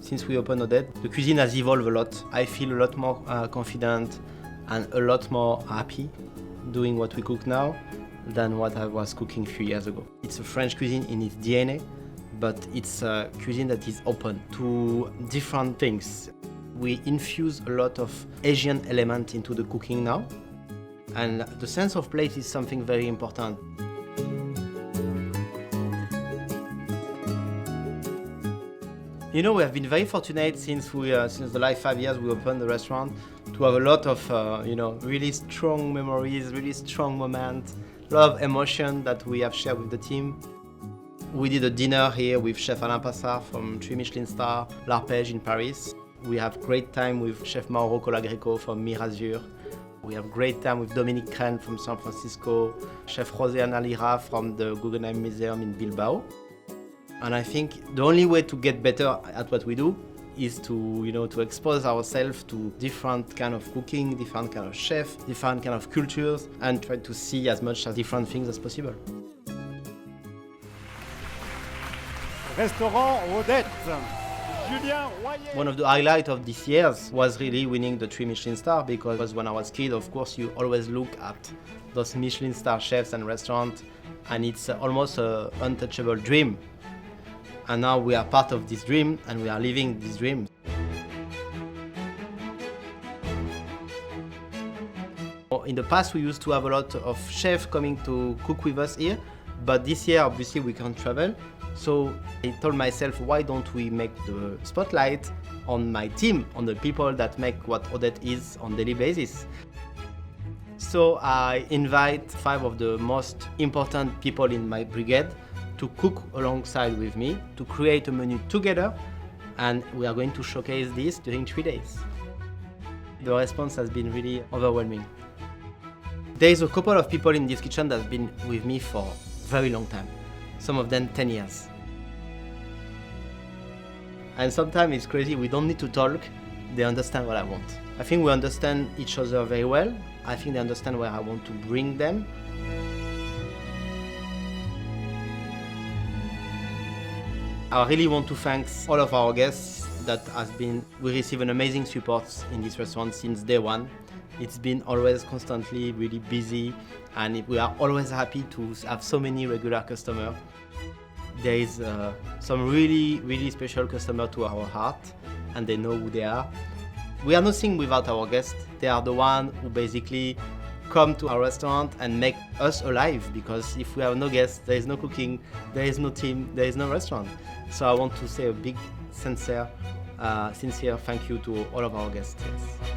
since we opened Odette, the cuisine has evolved a lot. I feel a lot more confident and a lot more happy doing what we cook now than what I was cooking a few years ago. It's a French cuisine in its DNA, but it's a cuisine that is open to different things. We infuse a lot of Asian element into the cooking now, and the sense of place is something very important. You know, we have been very fortunate since the last 5 years we opened the restaurant to have a lot of really strong memories, really strong moments, a lot of emotion that we have shared with the team. We did a dinner here with Chef Alain Passard from three-MICHELIN-star, L'Arpège in Paris. We have great time with Chef Mauro Colagreco from Mirazur. We have great time with Dominique Crène from San Francisco, Chef José Analira from the Guggenheim Museum in Bilbao. And I think the only way to get better at what we do is to expose ourselves to different kind of cooking, different kind of chefs, different kind of cultures, and try to see as much as different things as possible. Restaurant Odette. Julien Royer. One of the highlights of this year was really winning the three-Michelin-star, because when I was a kid, of course, you always look at those Michelin-star chefs and restaurants, and it's almost an untouchable dream. And now we are part of this dream, and we are living this dream. In the past, we used to have a lot of chefs coming to cook with us here, but this year, obviously, we can't travel. So I told myself, why don't we make the spotlight on my team, on the people that make what Odette is on a daily basis. So I invite 5 of the most important people in my brigade to cook alongside with me, to create a menu together, and we are going to showcase this during 3 days. The response has been really overwhelming. There is a couple of people in this kitchen that have been with me for a very long time, some of them 10 years. And sometimes it's crazy, we don't need to talk, they understand what I want. I think we understand each other very well. I think they understand where I want to bring them. I really want to thank all of our guests we receive an amazing support in this restaurant since day one. It's been always constantly really busy, and we are always happy to have so many regular customers. There is some really, really special customers to our heart, and they know who they are. We are nothing without our guests. They are the ones who basically come to our restaurant and make us alive, because if we have no guests, there is no cooking, there is no team, there is no restaurant. So I want to say a big, sincere thank you to all of our guests. Yes.